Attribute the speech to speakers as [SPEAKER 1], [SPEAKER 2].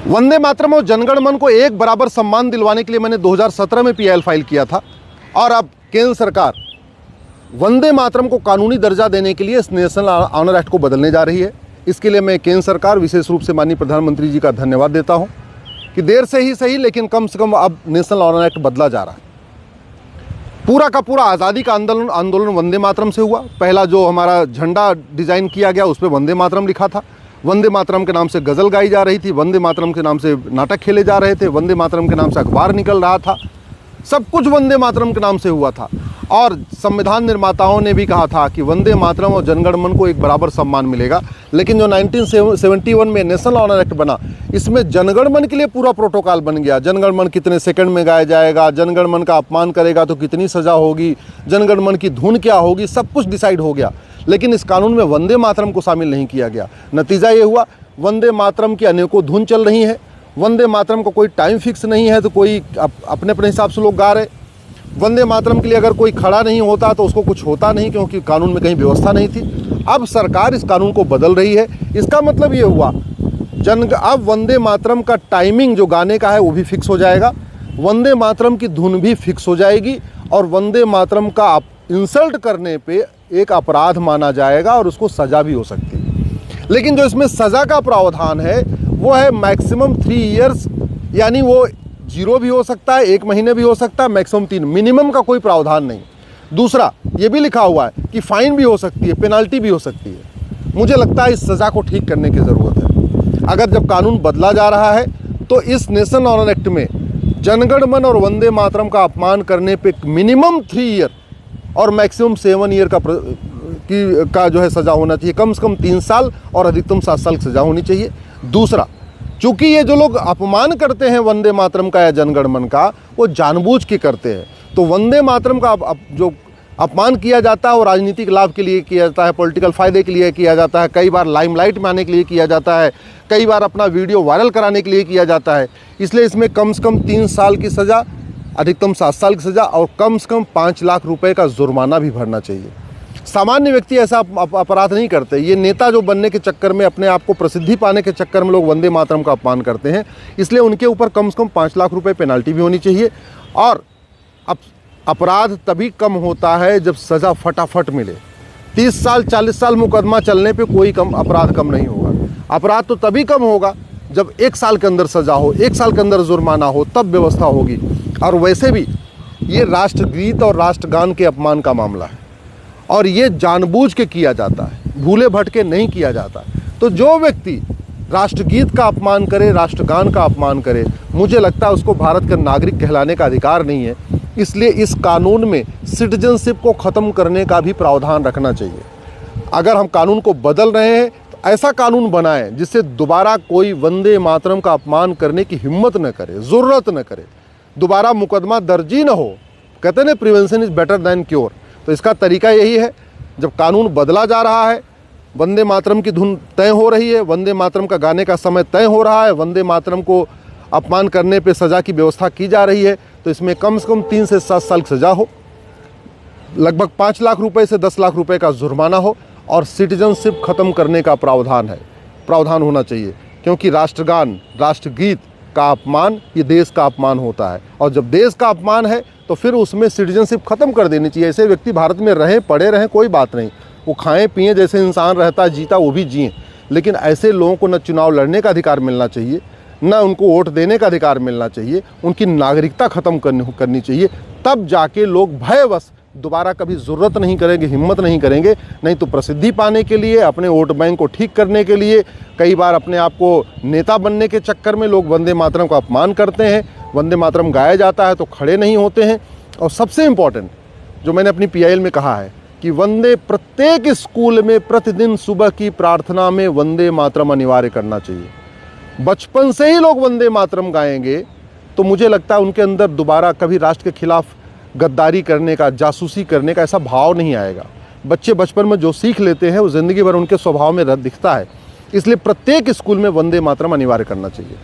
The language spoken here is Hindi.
[SPEAKER 1] वंदे मातरम और जनगण मन को एक बराबर सम्मान दिलवाने के लिए मैंने 2017 में पीआईएल फाइल किया था और अब केंद्र सरकार वंदे मातरम को कानूनी दर्जा देने के लिए इस नेशनल ऑनर एक्ट को बदलने जा रही है। इसके लिए मैं केंद्र सरकार, विशेष रूप से माननीय प्रधानमंत्री जी का धन्यवाद देता हूं कि देर से ही सही लेकिन कम से कम अब नेशनल ऑनर एक्ट बदला जा रहा है। पूरा का पूरा आज़ादी का आंदोलन वंदे मातरम से हुआ। पहला जो हमारा झंडा डिज़ाइन किया गया उस पर वंदे मातरम लिखा था। वंदे मातरम के नाम से गज़ल गाई जा रही थी, वंदे मातरम के नाम से नाटक खेले जा रहे थे, वंदे मातरम के नाम से अखबार निकल रहा था। सब कुछ वंदे मातरम के नाम से हुआ था और संविधान निर्माताओं ने भी कहा था कि वंदे मातरम और जनगण मन को एक बराबर सम्मान मिलेगा। लेकिन जो 1971 में नेशनल ऑनर एक्ट बना, इसमें जनगण मन के लिए पूरा प्रोटोकॉल बन गया। जनगण मन कितने सेकंड में गाया जाएगा, जनगण मन का अपमान करेगा तो कितनी सज़ा होगी, जनगण मन की धुन क्या होगी, सब कुछ डिसाइड हो गया। लेकिन इस कानून में वंदे मातरम को शामिल नहीं किया गया। नतीजा ये हुआ, वंदे मातरम की अनेकों धुन चल रही है। वंदे मातरम का कोई टाइम फिक्स नहीं है तो कोई अपने अपने हिसाब से लोग गा रहे। वंदे मातरम के लिए अगर कोई खड़ा नहीं होता तो उसको कुछ होता नहीं, क्योंकि कानून में कहीं व्यवस्था नहीं थी। अब सरकार इस कानून को बदल रही है। इसका मतलब ये हुआ अब वंदे मातरम का टाइमिंग जो गाने का है वो भी फिक्स हो जाएगा, वंदे मातरम की धुन भी फिक्स हो जाएगी और वंदे मातरम का इंसल्ट करने पे एक अपराध माना जाएगा और उसको सज़ा भी हो सकती है। लेकिन जो इसमें सज़ा का प्रावधान है वो है मैक्सिमम 3 ईयर्स, यानी वो 0 भी हो सकता है, 1 महीने भी हो सकता है, मैक्सिमम 3, मिनिमम का कोई प्रावधान नहीं। दूसरा ये भी लिखा हुआ है कि फाइन भी हो सकती है, पेनाल्टी भी हो सकती है। मुझे लगता है इस सज़ा को ठीक करने की ज़रूरत है। अगर जब कानून बदला जा रहा है तो इस नेशनल ऑनर एक्ट में जनगण मन और वंदे मातरम का अपमान करने पे मिनिमम 3 ईयर और मैक्सिमम 7 ईयर का जो है सज़ा होना चाहिए। कम से कम 3 साल और अधिकतम 7 साल की सज़ा होनी चाहिए। दूसरा, चूँकि ये जो लोग अपमान करते हैं वंदे मातरम का या जनगण मन का, वो जानबूझ के करते हैं। तो वंदे मातरम का जो अपमान किया जाता है वो राजनीतिक लाभ के लिए किया जाता है, पॉलिटिकल फ़ायदे के लिए किया जाता है, कई बार लाइमलाइट में आने के लिए किया जाता है, कई बार अपना वीडियो वायरल कराने के लिए किया जाता है। इसलिए इसमें कम से कम 3 साल की सज़ा, अधिकतम 7 साल की सज़ा और कम से कम 5 लाख रुपए का जुर्माना भी भरना चाहिए। सामान्य व्यक्ति ऐसा अपराध नहीं करते। ये नेता जो बनने के चक्कर में, अपने आप को प्रसिद्धि पाने के चक्कर में लोग वंदे मातरम का अपमान करते हैं, इसलिए उनके ऊपर कम से कम 5 लाख रुपए पेनाल्टी भी होनी चाहिए। और अपराध तभी कम होता है जब सज़ा फटाफट मिले। 30 साल 40 साल मुकदमा चलने पे कोई अपराध कम नहीं होगा। अपराध तो तभी कम होगा जब 1 साल के अंदर सज़ा हो, 1 साल के अंदर जुर्माना हो, तब व्यवस्था होगी। और वैसे भी ये राष्ट्रगीत और राष्ट्रगान के अपमान का मामला है और ये जानबूझ के किया जाता है, भूले भटके नहीं किया जाता। तो जो व्यक्ति राष्ट्रगीत का अपमान करे, राष्ट्रगान का अपमान करे, मुझे लगता है उसको भारत का नागरिक कहलाने का अधिकार नहीं है। इसलिए इस कानून में सिटीजनशिप को ख़त्म करने का भी प्रावधान रखना चाहिए। अगर हम कानून को बदल रहे हैं तो ऐसा कानून बनाएं जिससे दोबारा कोई वंदे मातरम का अपमान करने की हिम्मत न करे, ज़रूरत न करे, दोबारा मुकदमा दर्ज ही न हो। कहते हैं prevention is better than cure. तो इसका तरीका यही है, जब कानून बदला जा रहा है, वंदे मातरम की धुन तय हो रही है, वंदे मातरम का गाने का समय तय हो रहा है, वंदे मातरम को अपमान करने पे सज़ा की व्यवस्था की जा रही है, तो इसमें कम से कम 3 से 7 साल की सज़ा हो, लगभग 5 लाख रुपए से 10 लाख रुपए का जुर्माना हो और सिटीजनशिप ख़त्म करने का प्रावधान होना चाहिए। क्योंकि राष्ट्रगान, राष्ट्रगीत का अपमान ये देश का अपमान होता है और जब देश का अपमान है तो फिर उसमें सिटीजनशिप ख़त्म कर देनी चाहिए। ऐसे व्यक्ति भारत में रहें, पड़े रहें, कोई बात नहीं, वो खाएं पिएं, जैसे इंसान रहता है जीता वो भी जिएं। लेकिन ऐसे लोगों को न चुनाव लड़ने का अधिकार मिलना चाहिए, न उनको वोट देने का अधिकार मिलना चाहिए, उनकी नागरिकता ख़त्म करनी चाहिए। तब जाके लोग भयवश दोबारा कभी ज़रूरत नहीं करेंगे, हिम्मत नहीं करेंगे। नहीं तो प्रसिद्धि पाने के लिए, अपने वोट बैंक को ठीक करने के लिए, कई बार अपने आप को नेता बनने के चक्कर में लोग वंदे मातरम का अपमान करते हैं। वंदे मातरम गाया जाता है तो खड़े नहीं होते हैं। और सबसे इम्पॉर्टेंट जो मैंने अपनी पीआईएल में कहा है कि प्रत्येक स्कूल में प्रतिदिन सुबह की प्रार्थना में वंदे मातरम अनिवार्य करना चाहिए। बचपन से ही लोग वंदे मातरम गाएंगे तो मुझे लगता है उनके अंदर दोबारा कभी राष्ट्र के खिलाफ गद्दारी करने का, जासूसी करने का ऐसा भाव नहीं आएगा। बच्चे बचपन में जो सीख लेते हैं वो ज़िंदगी भर उनके स्वभाव में दिखता है। इसलिए प्रत्येक स्कूल में वंदे मातरम अनिवार्य करना चाहिए।